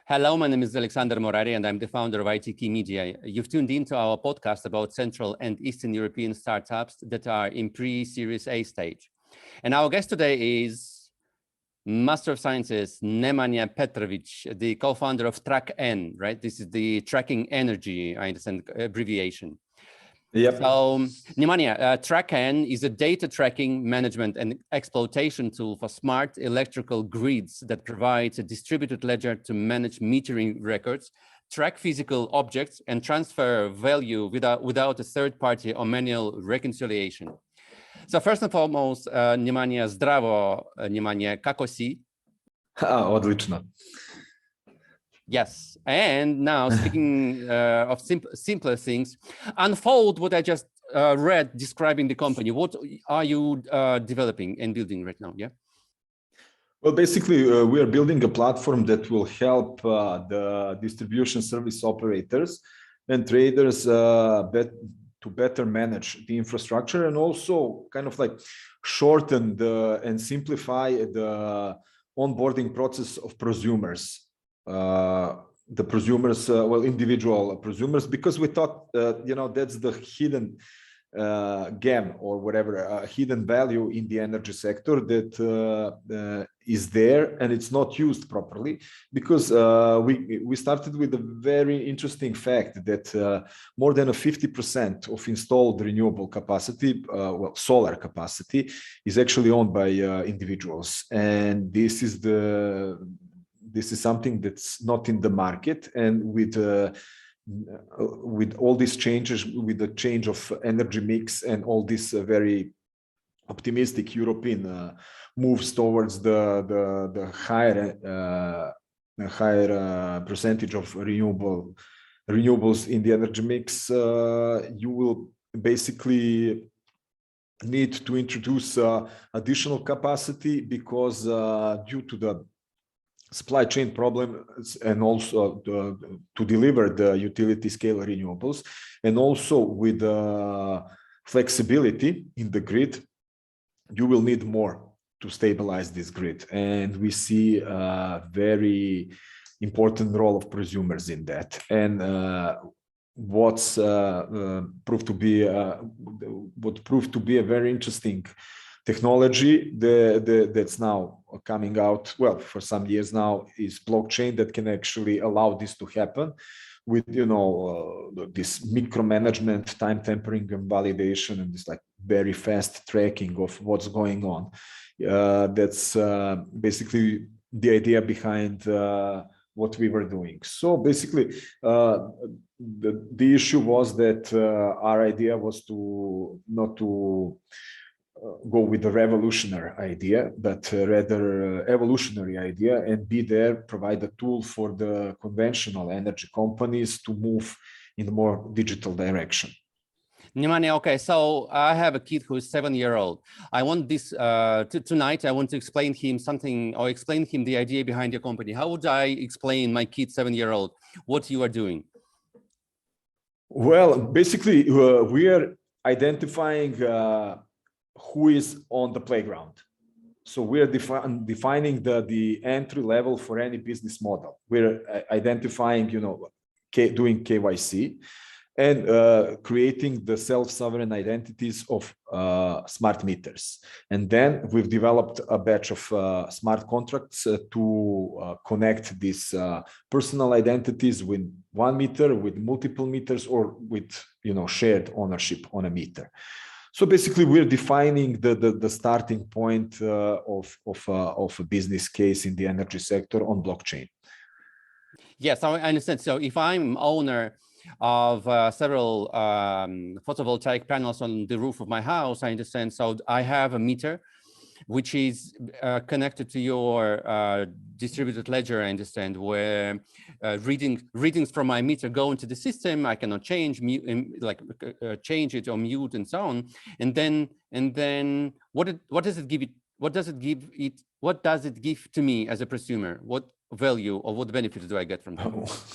Hello, my name is Alexander Morari, and I'm the founder of ITKeyMedia. You've tuned into our podcast about Central and Eastern European startups that are in pre-Series A stage. And our guest today is Master of Sciences, Nemanja Petrovic, the co-founder of TRAKEN, right? This is the Tracking Energy, I understand, abbreviation. Yep. So, Nemanja, TRAKEN is a data tracking, management, and exploitation tool for smart electrical grids that provides a distributed ledger to manage metering records, track physical objects, and transfer value without a third party or manual reconciliation. So, first and foremost, Nemanja, zdravo, Nemanja, kako si? Odlično. Yes, and now speaking of simpler things, unfold what I just read describing the company. What are you developing and building right now? Yeah. Well, basically, we are building a platform that will help the distribution service operators and traders to better manage the infrastructure, and also kind of like shorten and simplify the onboarding process of prosumers. The prosumers, well, individual prosumers, because we thought, that's the hidden gem or whatever, hidden value in the energy sector that is there and it's not used properly, because we started with a very interesting fact that more than 50% of installed renewable capacity, well, solar capacity, is actually owned by individuals, and this is something that's not in the market. And with all these changes, with the change of energy mix and all this very optimistic European moves towards the higher percentage of renewables in the energy mix, you will basically need to introduce additional capacity, because due to the supply chain problems, and also to deliver the utility scale renewables, and also with flexibility in the grid, you will need more to stabilize this grid. And we see a very important role of prosumers in that. And what proved to be a very interesting technology that's now coming out, well, for some years now, is blockchain, that can actually allow this to happen with, this micromanagement, time tampering and validation, and this like very fast tracking of what's going on. That's basically the idea behind what we were doing. So basically, the issue was that our idea was not to go with the revolutionary idea, but rather evolutionary idea, and be there, provide a tool for the conventional energy companies to move in a more digital direction. Nemanja, okay, so I have a kid who is 7-year-old. I want this tonight. I want to explain him something, or explain him the idea behind your company. How would I explain my kid 7-year-old what you are doing? Well, basically, we are identifying who is on the playground. So we're defining the entry level for any business model. We're identifying, doing KYC and creating the self-sovereign identities of smart meters. And then we've developed a batch of smart contracts to connect these personal identities with one meter, with multiple meters, or with, shared ownership on a meter. So basically, we're defining the starting point of a business case in the energy sector on blockchain. Yes, I understand. So if I'm owner of several photovoltaic panels on the roof of my house, I understand. So I have a meter which is connected to your distributed ledger, I understand, where readings from my meter go into the system. I cannot change, change it or mute and so on. And then what does it give it? What does it give to me as a prosumer? What value or what benefits do I get from that?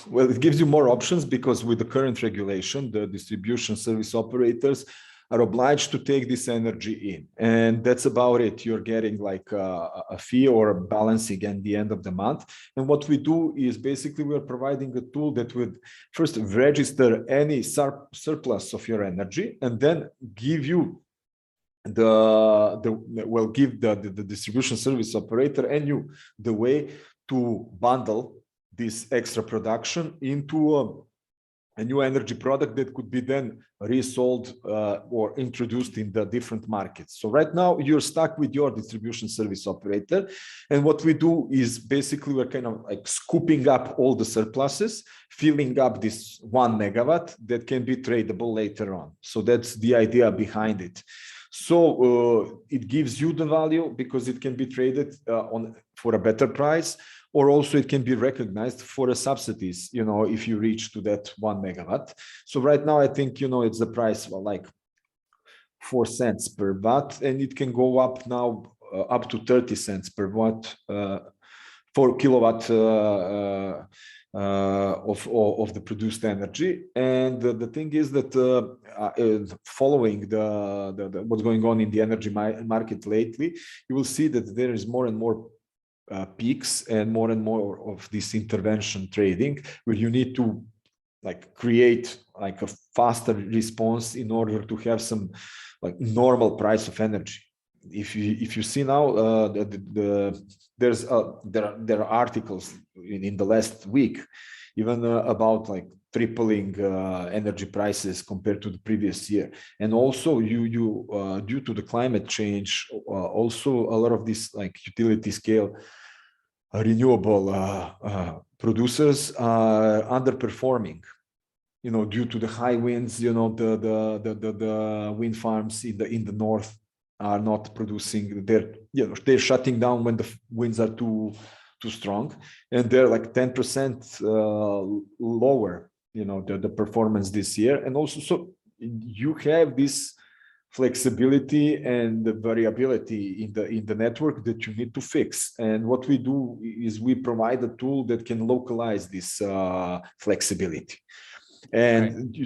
Well, it gives you more options, because with the current regulation, the distribution service operators are obliged to take this energy in, and that's about it. You're getting like a fee or a balancing at the end of the month. And what we do is basically we're providing a tool that would first register any surplus of your energy, and then give you give the distribution service operator and you the way to bundle this extra production into a new energy product that could be then resold or introduced in the different markets. So right now you're stuck with your distribution service operator. And what we do is basically we're kind of like scooping up all the surpluses, filling up this 1 megawatt that can be tradable later on. So that's the idea behind it. So it gives you the value because it can be traded for a better price, or also it can be recognized for a subsidies, if you reach to that 1 megawatt. So right now, I think, it's the price of like 4 cents per watt, and it can go up now up to 30 cents per watt for kilowatt of the produced energy. And the thing is that following what's going on in the energy market lately, you will see that there is more and more peaks and more of this intervention trading, where you need to like create like a faster response in order to have some like normal price of energy. If you see now there are articles in the last week even about like tripling energy prices compared to the previous year. And also you due to the climate change, also a lot of this like utility scale renewable producers are underperforming, due to the high winds. The wind farms in the north are not producing. They're shutting down when the winds are too strong, and they're like 10% lower, the performance this year. And also, so you have this flexibility and the variability in the network that you need to fix. And what we do is we provide a tool that can localize this flexibility. And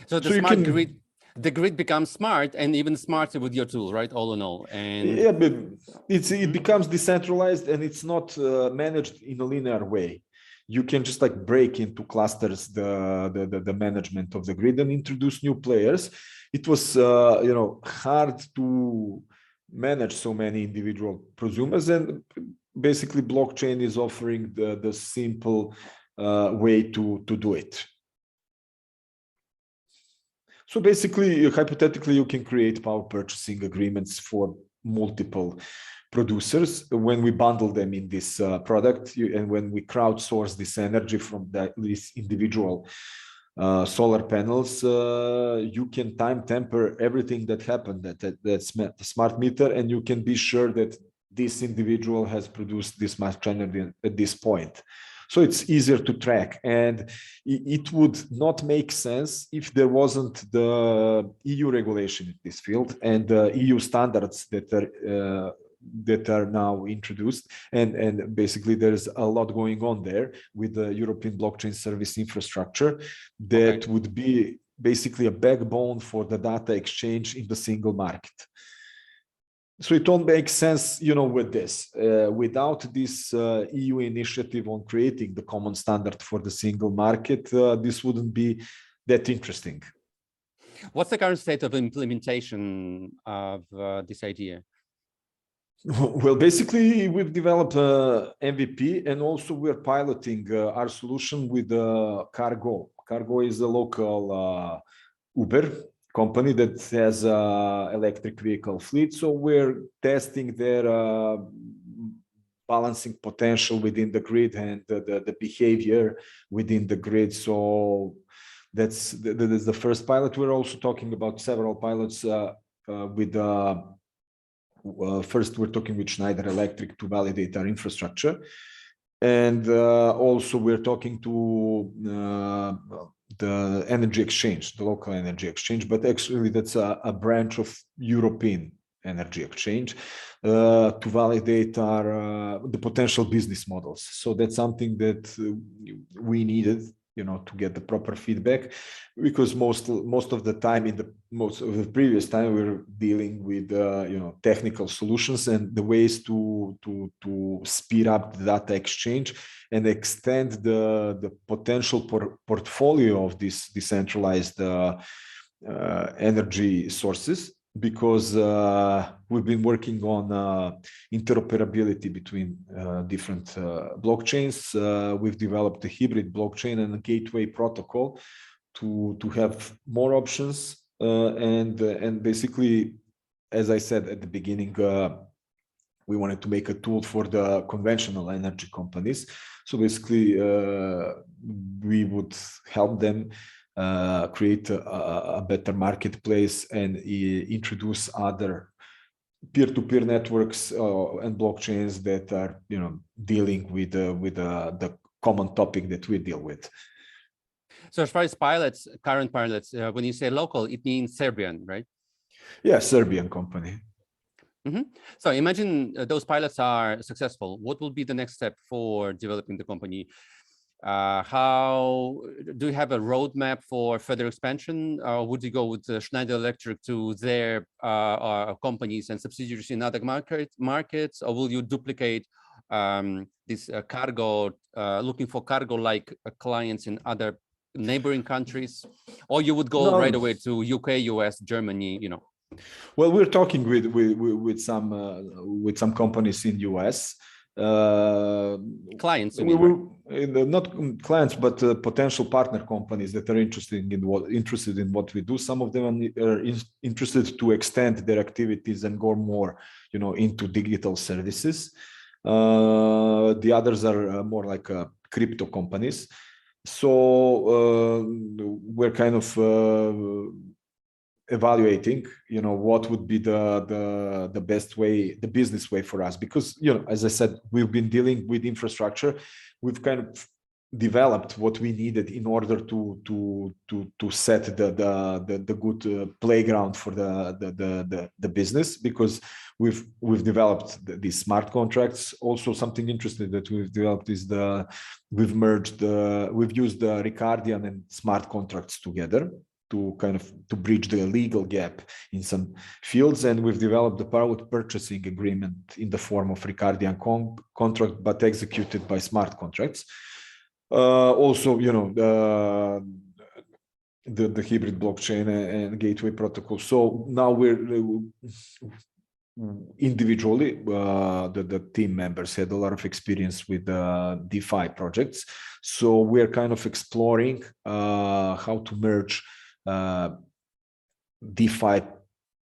so the smart grid, the grid becomes smart and even smarter with your tool, right? All in all. And yeah, but it becomes decentralized, and it's not managed in a linear way. You can just like break into clusters the management of the grid and introduce new players. It was hard to manage so many individual prosumers, and basically blockchain is offering the simple way to do it. So basically, hypothetically, you can create power purchasing agreements for multiple producers when we bundle them in this product, and when we crowdsource this energy from these individual solar panels, you can time temper everything that happened at the smart meter, and you can be sure that this individual has produced this much energy at this point. So it's easier to track, and it would not make sense if there wasn't the EU regulation in this field and the EU standards that are now introduced. And basically there's a lot going on there with the European blockchain service infrastructure that would be basically a backbone for the data exchange in the single market. So it don't make sense, with this. Without this EU initiative on creating the common standard for the single market, this wouldn't be that interesting. What's the current state of implementation of this idea? Well, basically, we've developed MVP, and also we're piloting our solution with Cargo. Cargo is a local Uber company that has electric vehicle fleet. So we're testing their balancing potential within the grid and the behavior within the grid. So that's the first pilot. We're also talking about several pilots with first, we're talking with Schneider Electric to validate our infrastructure. And also we're talking to the energy exchange, the local energy exchange, but actually that's a branch of European energy exchange to validate the potential business models. So that's something that we needed, to get the proper feedback, because most of the time, most of the previous time, we were dealing with technical solutions and the ways to speed up the data exchange and extend the potential portfolio of these decentralized energy sources, because we've been working on interoperability between different blockchains. We've developed a hybrid blockchain and a gateway protocol to have more options. And basically, as I said at the beginning, we wanted to make a tool for the conventional energy companies. So basically, we would help them create a better marketplace and introduce other peer-to-peer networks and blockchains that are, dealing with the common topic that we deal with. So as far as pilots, current pilots, when you say local, it means Serbian, right? Yeah, Serbian company. Mm-hmm. So imagine those pilots are successful. What will be the next step for developing the company? How do you have a roadmap for further expansion? Or would you go with Schneider Electric to their companies and subsidiaries in other markets, or will you duplicate this cargo, looking for cargo-like clients in other neighboring countries, or you would go right away to UK, US, Germany? Well, we're talking with some companies in US. Clients, not clients, but potential partner companies that are interested in what we do. Some of them are interested to extend their activities and go more, into digital services. The others are more like crypto companies. So we're kind of evaluating, what would be the best way, the business way for us, because, as I said, we've been dealing with infrastructure. We've kind of developed what we needed in order to set the good playground for the business, because we've developed these smart contracts. Also, something interesting that we've developed is we've used the Ricardian and smart contracts together to bridge the legal gap in some fields. And we've developed the power purchasing agreement in the form of Ricardian contract, but executed by smart contracts. Also, the hybrid blockchain and gateway protocol. So now we're individually, the team members had a lot of experience with DeFi projects. So we're kind of exploring how to merge DeFi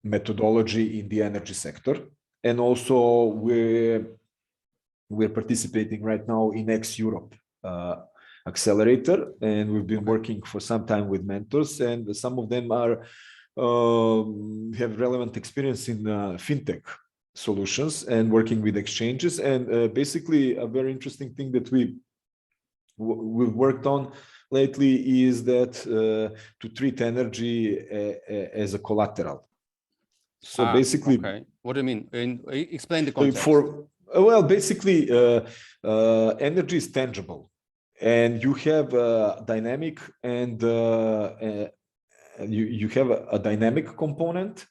methodology in the energy sector. And also we're participating right now in Europe accelerator, and we've been working for some time with mentors, and some of them have relevant experience in fintech solutions and working with exchanges. And basically, a very interesting thing that we've worked on lately is that to treat energy as a collateral. So basically, okay. What do you mean? Explain the context. Well, basically, energy is tangible, and you have a dynamic and you have a dynamic component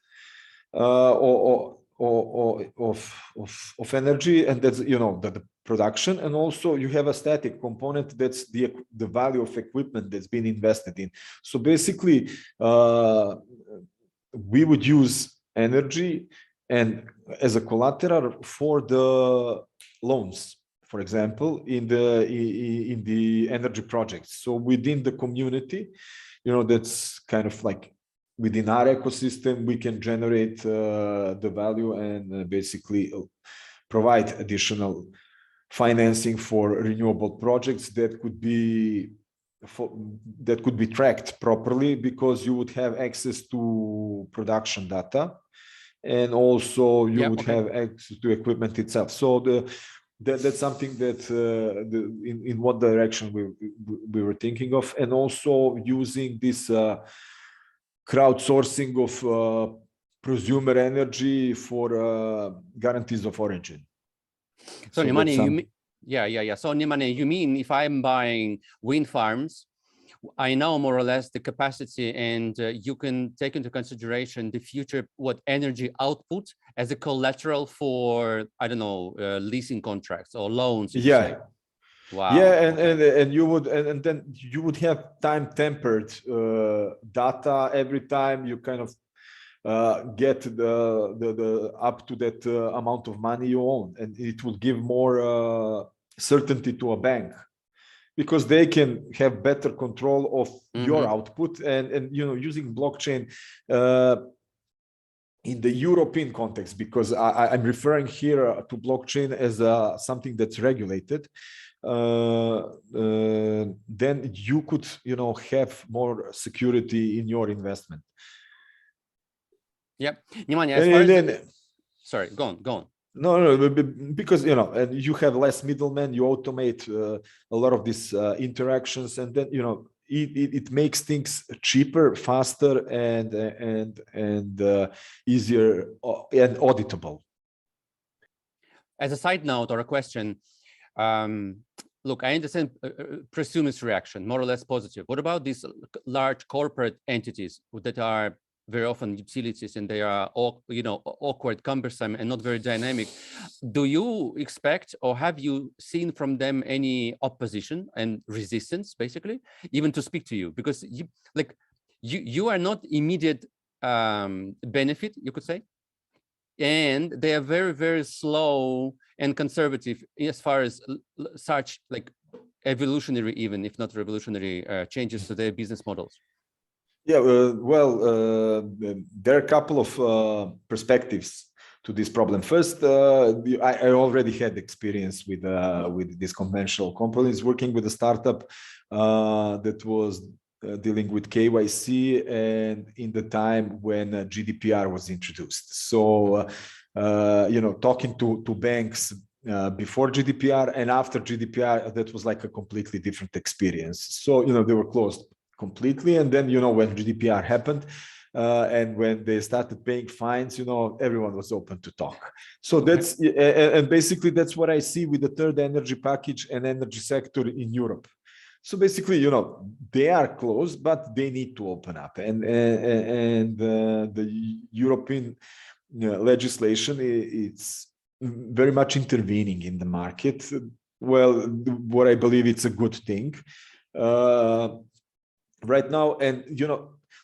of energy, and that's the production, and also you have a static component, that's the value of equipment that's been invested in. So basically, we would use energy and as a collateral for the loans, for example, in the energy projects. So within the community, that's kind of like within our ecosystem, we can generate the value and basically provide additional financing for renewable projects that could be tracked properly, because you would have access to production data, and also you would have access to equipment itself. So that's something that in what direction we were thinking of, and also using this crowdsourcing of prosumer energy for guarantees of origin. So Nemanja, So Nemanja, you mean if I'm buying wind farms I know more or less the capacity, and you can take into consideration the future energy output as a collateral for, I don't know, leasing contracts or loans. Yeah. Wow. Yeah, and you would and then you would have time tempered data every time you kind of get the up to that amount of money you own, and it will give more certainty to a bank, because they can have better control of your output, and using blockchain in the European context, because I'm referring here to blockchain as something that's regulated. Then you could have more security in your investment. Yep. Nemanja, sorry, go on. No, because and you have less middlemen, you automate a lot of these interactions, and then it makes things cheaper, faster, and easier and auditable. As a side note or a question, look, I understand Presume's reaction, more or less positive. What about these large corporate entities that are very often utilities, and they are awkward, cumbersome, and not very dynamic? Do you expect, or have you seen from them any opposition and resistance, basically, even to speak to you? Because you are not immediate benefit, you could say, and they are very, very slow and conservative as far as such evolutionary, even if not revolutionary, changes to their business models. Yeah, there are a couple of perspectives to this problem. First, I already had experience with these conventional companies, working with a startup that was dealing with KYC, and in the time when GDPR was introduced. So, talking to banks before GDPR and after GDPR, that was like a completely different experience. So, they were closed completely, and then when GDPR happened and when they started paying fines, everyone was open to talk. So that's and basically that's what I see with the third energy package and energy sector in Europe. So basically, they are closed, but they need to open up, and the European legislation, it's very much intervening in the market. Well, what I believe it's a good thing right now. And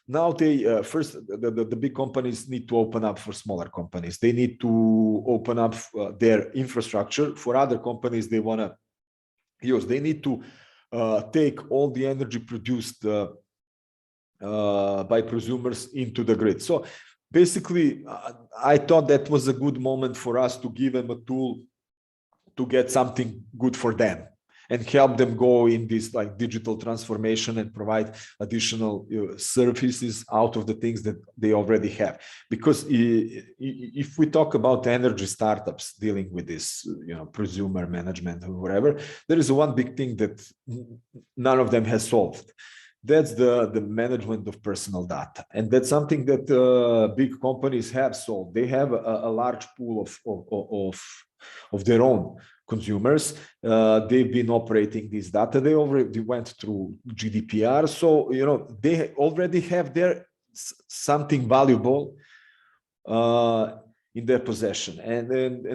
now they first the big companies need to open up for smaller companies. They need to open up their infrastructure for other companies they want to use. They need to take all the energy produced by prosumers into the grid. So basically, I thought that was a good moment for us to give them a tool to get something good for them and help them go in this digital transformation and provide additional services out of the things that they already have. Because if we talk about energy startups dealing with this, prosumer management or whatever, there is one big thing that none of them has solved. That's the management of personal data, and that's something that big companies have solved. They have a large pool of their own consumers. They've been operating this data. They already went through GDPR, so they already have their something valuable in their possession, and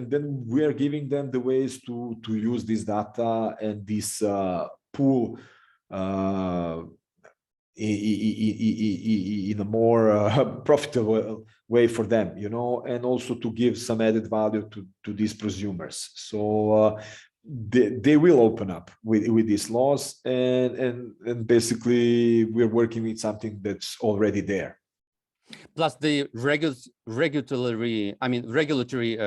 then we are giving them the ways to use this data and this pool in a more profitable way for them, and also to give some added value to these prosumers. So they will open up with these laws, and basically we're working with something that's already there. Plus the regulatory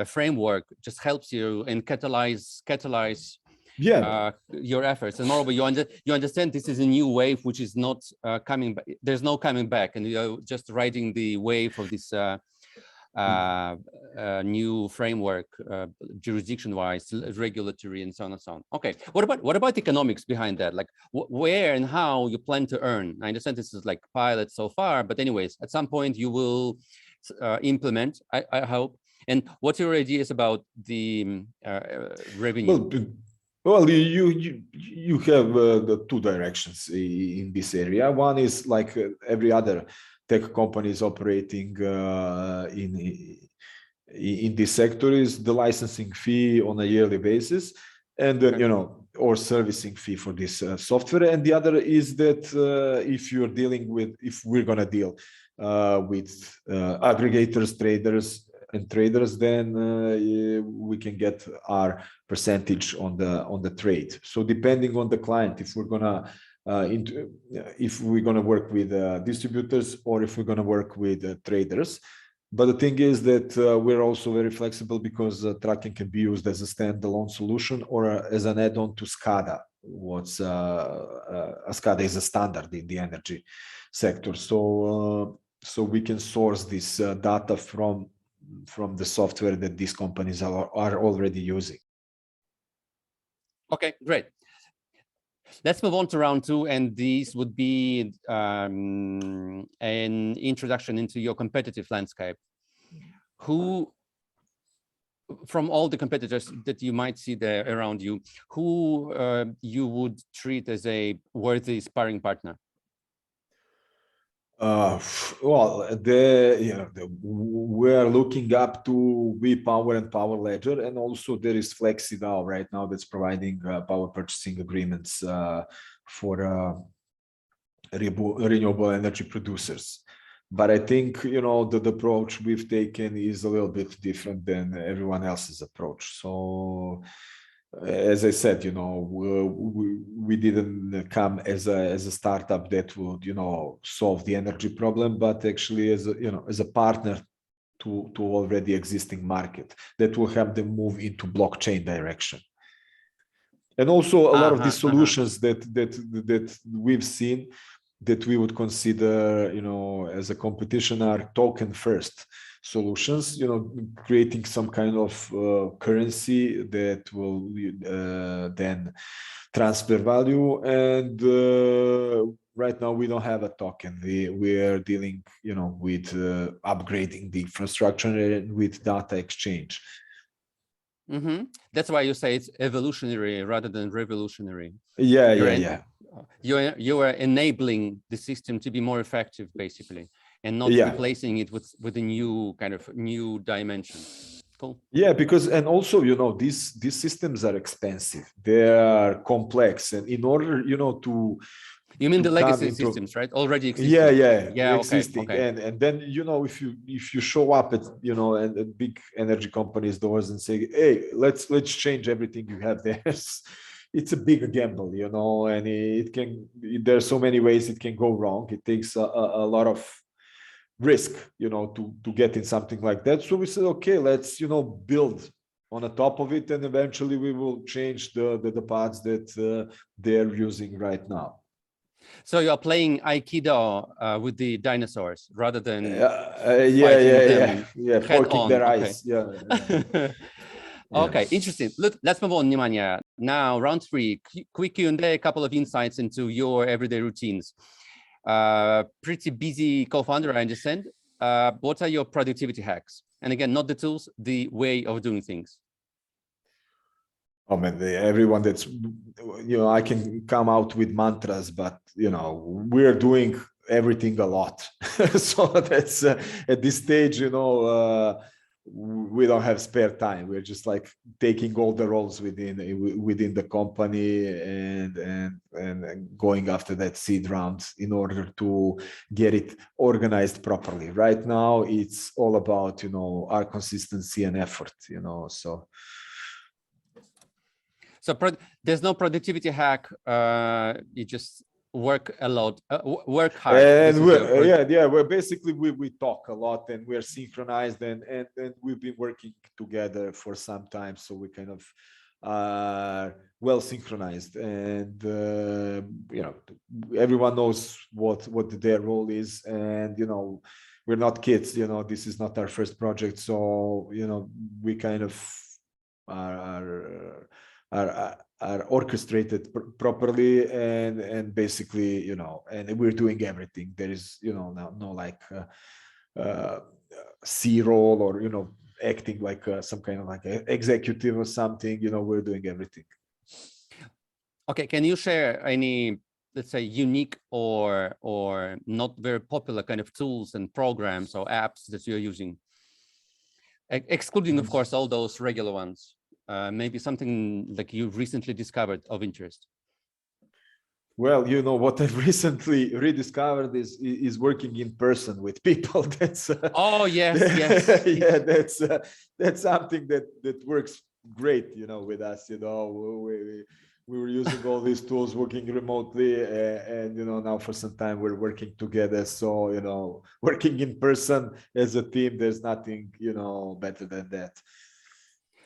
framework just helps you and catalyze your efforts. And moreover, you understand this is a new wave which is not coming back. There's no coming back, and you're just riding the wave of this new framework, jurisdiction-wise, regulatory, and so on and so on. Okay, what about economics behind that? Like where and how you plan to earn? I understand this is like pilot so far, but anyways, at some point you will implement, I hope. And what's your ideas about the revenue? Well, Well, you have the two directions in this area. One is like every other tech company is operating in this sector, is the licensing fee on a yearly basis, and then or servicing fee for this software. And the other is that if we're gonna deal with aggregators, traders, then we can get our percentage on the trade. So depending on the client, if we're gonna work with distributors or if we're gonna work with traders. But the thing is that we're also very flexible, because TRAKEN can be used as a standalone solution or as an add-on to SCADA. SCADA is a standard in the energy sector. So we can source this data from the software that these companies are already using. Okay, great. Let's move on to round two, and this would be an introduction into your competitive landscape. Who, from all the competitors that you might see there around you, who you would treat as a worthy sparring partner? Well, we're looking up to VPower and Power Ledger, and also there is Flexi now right now that's providing power purchasing agreements for renewable energy producers. But I think the approach we've taken is a little bit different than everyone else's approach. So as I said, we didn't come as a startup that would solve the energy problem, but actually as a partner to already existing market that will help them move into blockchain direction. And also a lot of these solutions that we've seen that we would consider as a competition are token first solutions, creating some kind of currency that will then transfer value. And right now we don't have a token. We are dealing with upgrading the infrastructure and with data exchange. That's why you say it's evolutionary rather than revolutionary. Yeah. You are enabling the system to be more effective, basically, and not replacing it with a new kind of new dimension. Cool. Yeah, because and also these systems are expensive. They are complex, and in order to you mean the legacy systems, right? Already existing. Yeah, existing. Okay. And then if you show up at and big energy companies' doors and say, hey, let's change everything you have there. It's a big gamble, and there's so many ways it can go wrong. It takes a lot of risk, to get in something like that. So we said, okay, let's build on the top of it, and eventually we will change the parts that they're using right now. So you're playing Aikido with the dinosaurs rather than poking their eyes. Okay, interesting. Let's move on, Nemanja. Now, round three, quick Q&A, a couple of insights into your everyday routines. Pretty busy co-founder, I understand. What are your productivity hacks? And again, not the tools, the way of doing things. Oh man, everyone that's, I can come out with mantras, but, we're doing everything a lot. So that's at this stage, we don't have spare time. We're just like taking all the roles within the company and going after that seed round in order to get it organized properly. Right now, it's all about, our consistency and effort, So there's no productivity hack. You just work a lot, work hard. And we're basically we talk a lot, and we're synchronized, and we've been working together for some time, so we kind of are well synchronized, and everyone knows what their role is, and we're not kids. This is not our first project, so we kind of are orchestrated properly, and basically, and we're doing everything. There is, no like C role or, acting like some kind of like executive or something. We're doing everything. Okay, can you share any, let's say, unique or not very popular kind of tools and programs or apps that you're using? Excluding, of course, all those regular ones. Maybe something like you recently discovered of interest. Well, you know, what I've recently rediscovered is working in person with people. That's oh yes, yes. yeah, that's something that works great, you know, with us. You know, we were using all these tools working remotely, and you know, now for some time we're working together. So you know, working in person as a team, there's nothing, you know, better than that.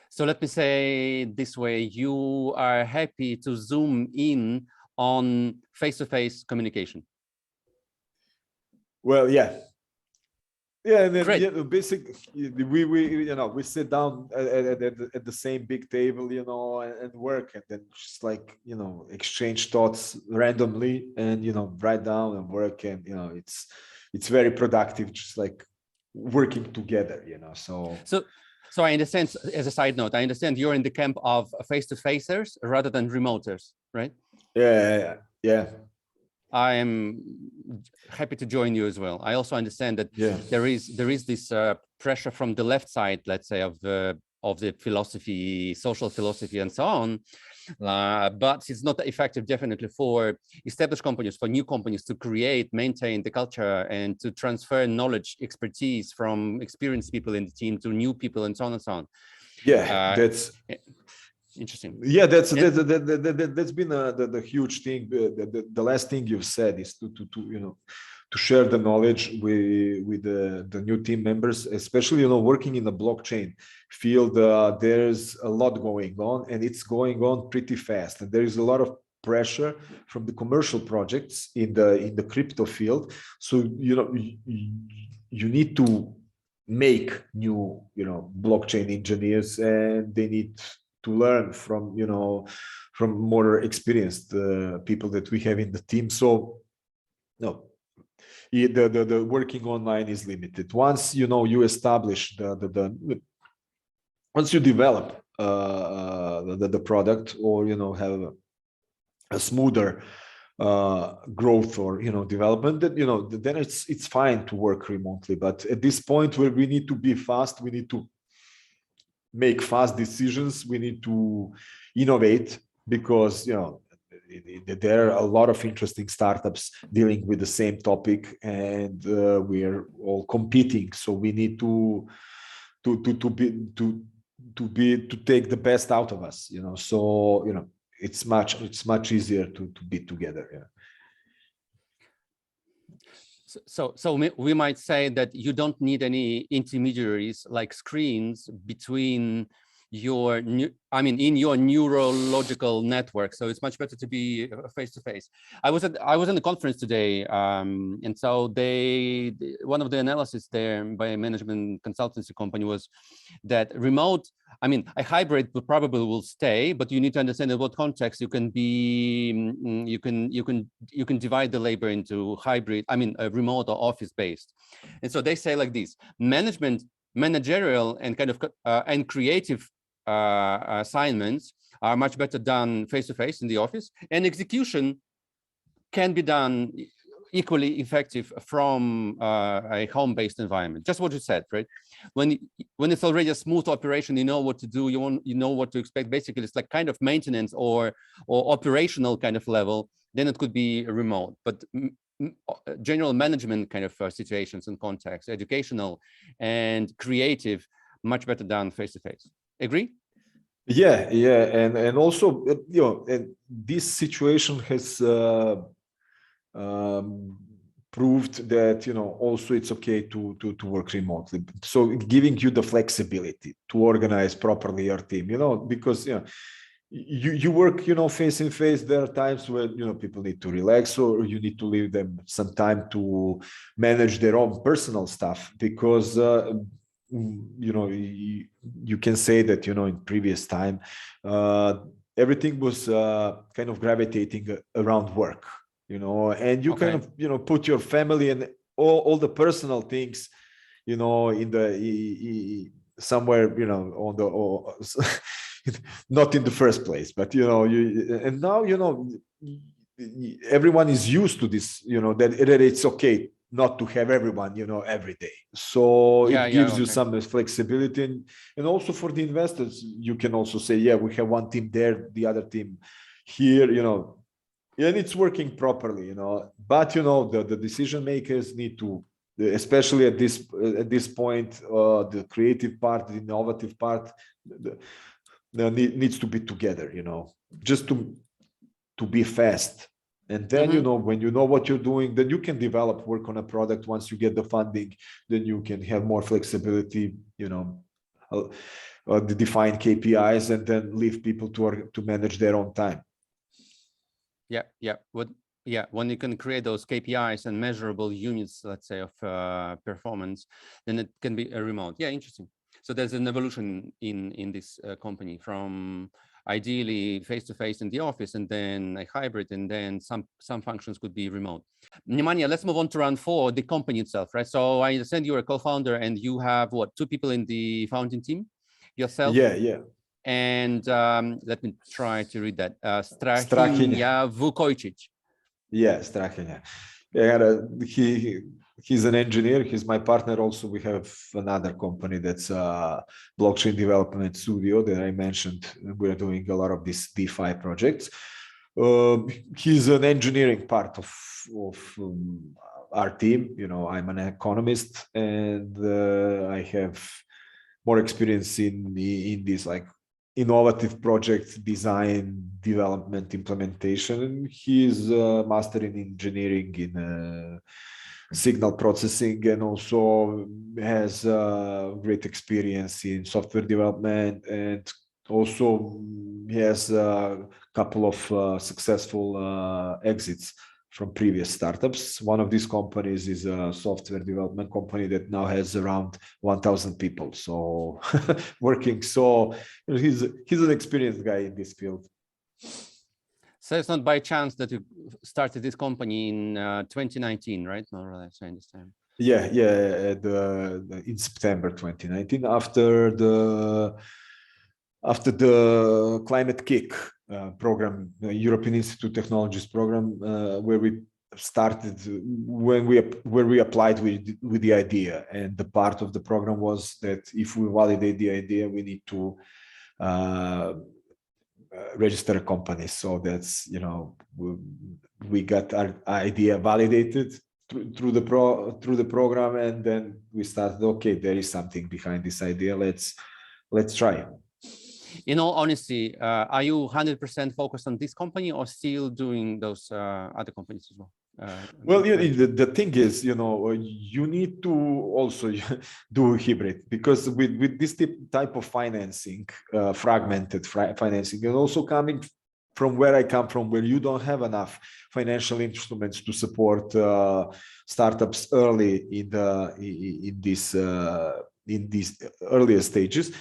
So let me say this way: you are happy to zoom in on face-to-face communication. Well, yeah. Yeah, and then Great. yeah, basically we you know, we sit down at the same big table, you know, and work, and then just like, you know, exchange thoughts randomly, and you know, write down and work, and you know, it's very productive, just like working together, you know. So I understand, as a side note, I understand you're in the camp of face-to-facers rather than remoters, right? Yeah. I am happy to join you as well. I also understand that there is this pressure from the left side, let's say, of the philosophy, social philosophy, and so on. But it's not effective, definitely, for established companies, for new companies to create, maintain the culture, and to transfer knowledge, expertise from experienced people in the team to new people, and so on and so on. Yeah, that's interesting. Yeah, that's been the huge thing. The last thing you've said is to you know, to share the knowledge with the new team members, especially, you know, working in the blockchain field. There's a lot going on, and it's going on pretty fast, and there is a lot of pressure from the commercial projects in the crypto field. So you know, you need to make new, you know, blockchain engineers, and they need to learn from, you know, from more experienced people that we have in the team. So no, the working online is limited. Once, you know, you establish once you develop the product, or you know, have a smoother growth, or you know, development, that, you know, then it's fine to work remotely. But at this point where we need to be fast, we need to make fast decisions, we need to innovate, because you know, there are a lot of interesting startups dealing with the same topic, and we are all competing. So we need to take the best out of us, you know. So you know, it's much easier to be together. Yeah. So we might say that you don't need any intermediaries like screens between your in your neurological network. So it's much better to be face to face. I was in the conference today, and so one of the analysis there by a management consultancy company was that remote, a hybrid probably will stay, but you need to understand in what context you can be, you can divide the labor into hybrid, remote or office based. And so they say like this: managerial and kind of and creative assignments are much better done face to face in the office, and execution can be done equally effective from a home-based environment. Just what you said, right? When it's already a smooth operation, you know what to do, you know what to expect. Basically, it's like kind of maintenance or operational kind of level. Then it could be remote, but general management kind of situations and contexts, educational and creative, much better done face to face. Agree? Yeah, and also you know, and this situation has proved that, you know, also it's okay to work remotely. So giving you the flexibility to organize properly your team, you know, because you know, you work, you know, face to face. There are times where, you know, people need to relax, or you need to leave them some time to manage their own personal stuff, because you know, you can say that, you know, in previous time everything was kind of gravitating around work, you know, and you kind of, you know, put your family and all the personal things, you know, in the somewhere, you know, on the not in the first place. But and now everyone is used to this. That it's okay not to have everyone every day. So it gives you some flexibility, and also for the investors, you can also say, yeah, we have one team there, the other team here, and it's working properly, but the decision makers need to, especially at this point, the creative part, the innovative part, needs to be together, just to be fast. And then, when you know what you're doing, then you can work on a product. Once you get the funding, then you can have more flexibility, the defined KPIs, and then leave people to manage their own time. When you can create those KPIs and measurable units, let's say, of performance, then it can be a remote. Yeah, interesting. So there's an evolution in this company from ideally face-to-face in the office, and then a hybrid, and then some functions could be remote. Nemanja, let's move on to round 4, the company itself, right? So I understand you're a co-founder, and you have what, 2 people in the founding team, yourself? Yeah. And let me try to read that. Strahinja Vukojic. Yeah, Strahinja. Yeah, he's an engineer. He's my partner. Also, we have another company that's a blockchain development studio that I mentioned. We're doing a lot of these DeFi projects. He's an engineering part of our team. I'm an economist, and I have more experience in this like innovative project design, development, implementation. He's a master in engineering in signal processing, and also has great experience in software development, and also he has a couple of successful exits from previous startups. One of these companies is a software development company that now has around 1,000 people. So working. So he's an experienced guy in this field. So it's not by chance that you started this company in 2019, right? More or less, I understand. Yeah. In September 2019, after the Climate Kick program, the European Institute of Technologies program, where we started, where we applied with the idea, and the part of the program was that if we validate the idea, we need to register a company. So that's we got our idea validated through the program, and then we started. Okay, there is something behind this idea. Let's try. In all honesty, are you 100% focused on this company, or still doing those other companies as well? Well, the thing is, you need to also do hybrid, because with this type of financing, fragmented financing, and also coming from where I come from, where you don't have enough financial instruments to support startups early in these earlier stages.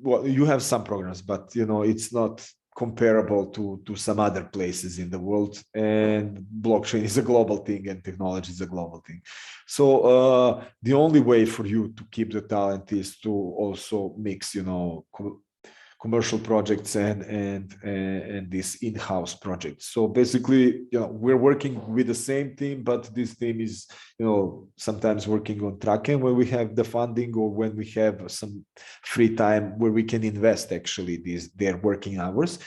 Well, you have some programs, but it's not comparable to some other places in the world, and blockchain is a global thing, and technology is a global thing. So the only way for you to keep the talent is to also mix commercial projects and these in-house projects. So basically, we're working with the same team, but this team is sometimes working on TRAKEN when we have the funding, or when we have some free time where we can invest actually their working hours.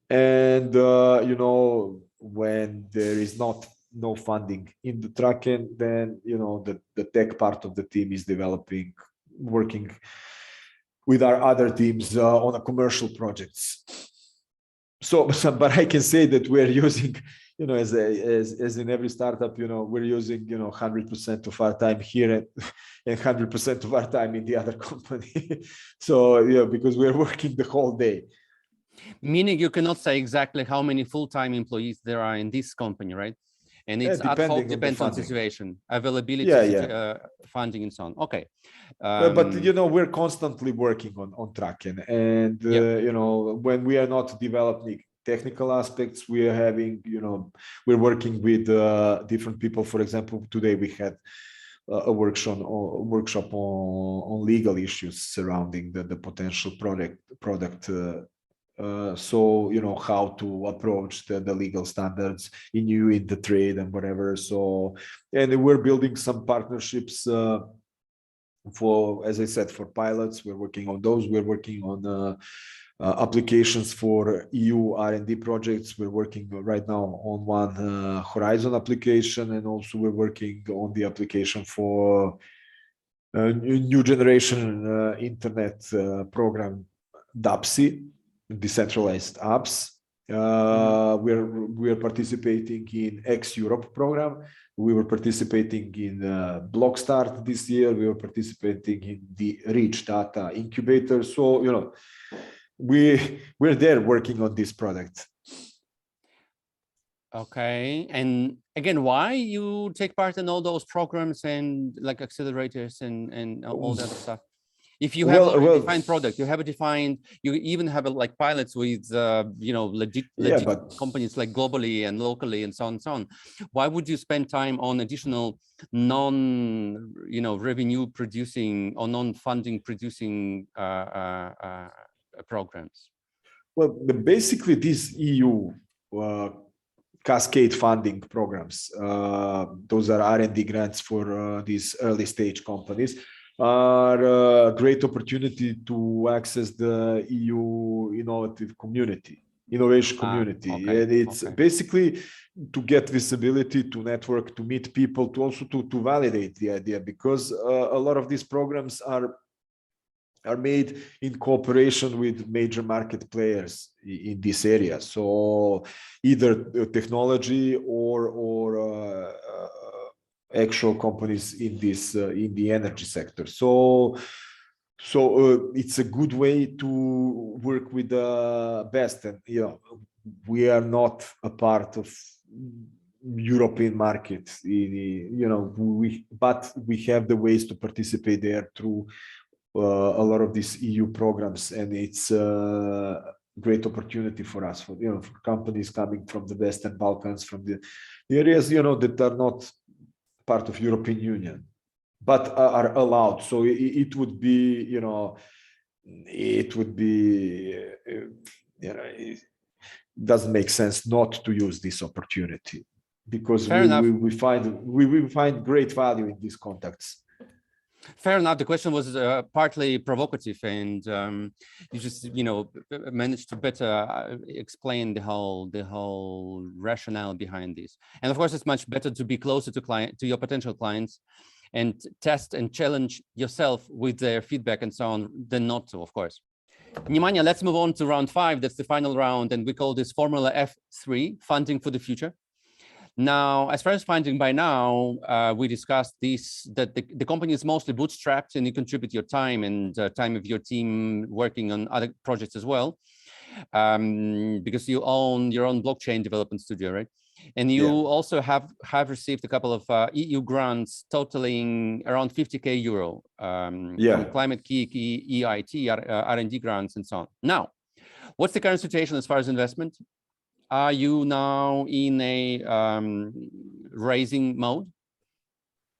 And when there is no funding in the TRAKEN, then the tech part of the team is working with our other teams on a commercial projects. So, but I can say that we're using, as in every startup, we're using, 100% of our time here and 100% of our time in the other company. So, because we're working the whole day. Meaning you cannot say exactly how many full-time employees there are in this company, right? And it's ad hoc, depends on situation, availability, funding, and so on. Okay. But we're constantly working on TRAKEN, and when we are not developing technical aspects, we are having we're working with different people. For example, today we had a workshop on legal issues surrounding the potential product. So how to approach the legal standards in the trade and whatever. So, and we're building some partnerships for, as I said, for pilots. We're working on those. We're working on applications for EU R&D projects. We're working right now on one Horizon application, and also we're working on the application for new generation internet program, DAPSI, decentralized apps. We're participating in ex-Europe program. We were participating in Blockstart this year. We were participating in the Reach Data Incubator. So we're there working on this product. Okay, and again, why you take part in all those programs and like accelerators and all that other stuff? If you have a defined product, you have a defined, you even have like pilots with, legit companies like globally and locally and so on and so on. Why would you spend time on additional revenue producing or non-funding producing programs? Well, basically these EU cascade funding programs, those are R&D grants for these early stage companies, are a great opportunity to access the EU innovation community. Okay. And it's basically to get visibility, to network, to meet people, to also to validate the idea, because a lot of these programs are made in cooperation with major market players in this area. So either technology or actual companies in this in the energy sector. So it's a good way to work with the best. And we are not a part of European market. But we have the ways to participate there through a lot of these EU programs, and it's a great opportunity for us, for companies coming from the Western Balkans, from the areas that are not part of European Union, but are allowed. So it would be it doesn't make sense not to use this opportunity, because we find great value in these contacts. Fair enough. The question was partly provocative, and you just managed to better explain the whole rationale behind this. And of course, it's much better to be closer to your potential clients and test and challenge yourself with their feedback and so on than not to, of course. Nemanja, let's move on to round 5. That's the final round, and we call this Formula F3, funding for the future. Now, as far as funding, by now, we discussed that the company is mostly bootstrapped, and you contribute your time and time of your team working on other projects as well, because you own your own blockchain development studio, right? And you also have received a couple of EU grants totaling around 50,000 euro from Climate Key, EIT, R&D grants, and so on. Now, what's the current situation as far as investment? Are you now in a raising mode?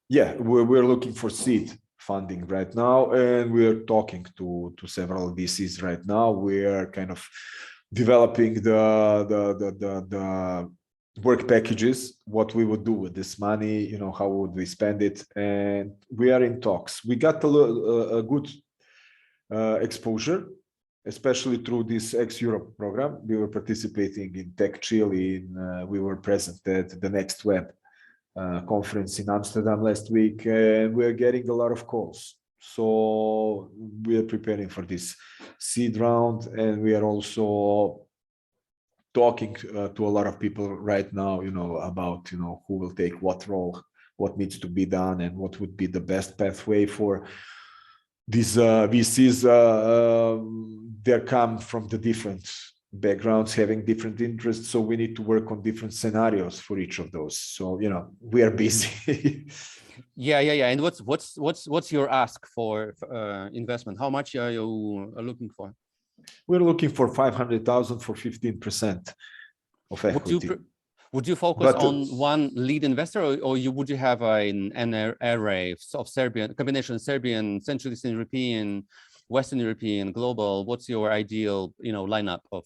Yeah, we're looking for seed funding right now, and we're talking to several VCs right now. We are kind of developing the work packages, what we would do with this money, how would we spend it, and we are in talks. We got a good exposure, especially through this ex-Europe program. We were participating in Tech Chill, we were present at the Next Web conference in Amsterdam last week, and we're getting a lot of calls. So we are preparing for this seed round, and we are also talking to a lot of people right now, about, who will take what role, what needs to be done, and what would be the best pathway for these VCs. They come from the different backgrounds, having different interests, so we need to work on different scenarios for each of those. So we are busy. Yeah. And what's your ask for investment? How much are you looking for? We're looking for 500,000 for 15% of equity. Would you focus But on one lead investor, or would you have an array of Serbian, combination Serbian, Central Eastern European, Western European, global? What's your ideal, lineup of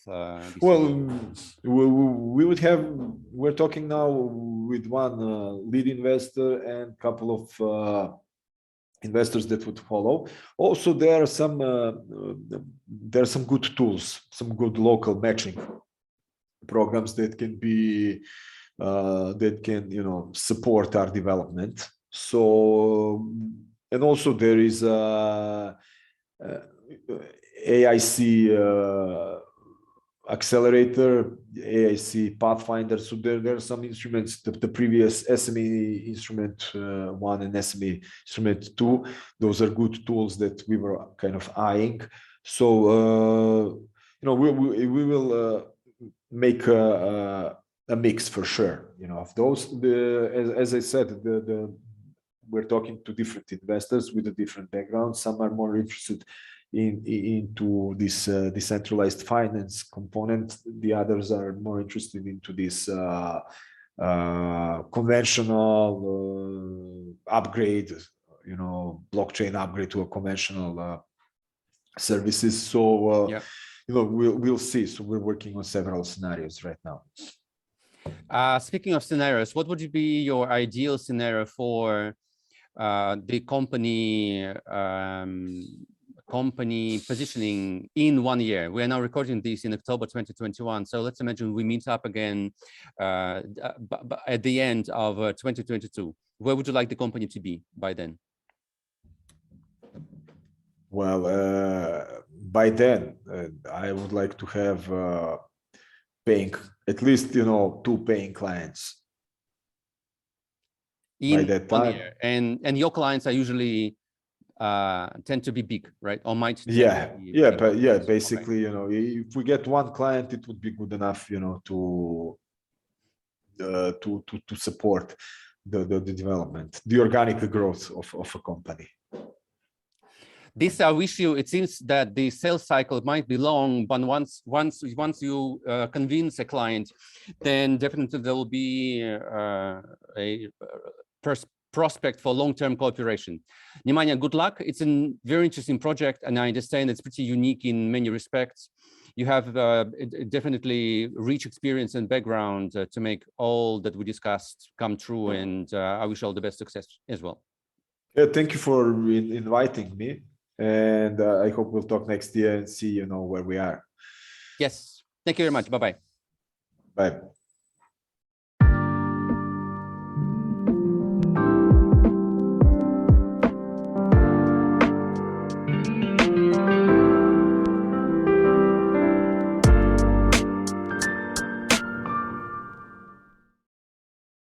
we would have, we're talking now with one lead investor and a couple of investors that would follow. Also, there are some good tools, some good local matching programs that can be support our development. So, and also there is AIC accelerator, AIC Pathfinder. So there are some instruments, the previous SME instrument 1 and SME instrument 2. Those are good tools that we were kind of eyeing. So we will make a mix for sure. Of those. As I said, we're talking to different investors with a different background. Some are more interested into this decentralized finance component. The others are more interested into this conventional upgrade, blockchain upgrade to a conventional services. So we'll see. So we're working on several scenarios right now. Speaking of scenarios, what would be your ideal scenario for the company positioning in 1 year? We are now recording this in October 2021. So let's imagine we meet up again at the end of 2022. Where would you like the company to be by then? Well, by then, I would like to have paying, at least, 2 paying clients. In by that time. 1 year. And your clients are usually tend to be big, right? Or might basically, if we get 1 client, it would be good enough, to support the development, the organic growth of a company. This I wish you. It seems that the sales cycle might be long, but once you convince a client, then definitely there will be a prospect for long-term cooperation. Nemanja, good luck. It's a very interesting project, and I understand it's pretty unique in many respects. You have definitely rich experience and background to make all that we discussed come true, and I wish you all the best success as well. Yeah, thank you for inviting me, and I hope we'll talk next year and see, where we are. Yes, thank you very much. Bye-bye. Bye.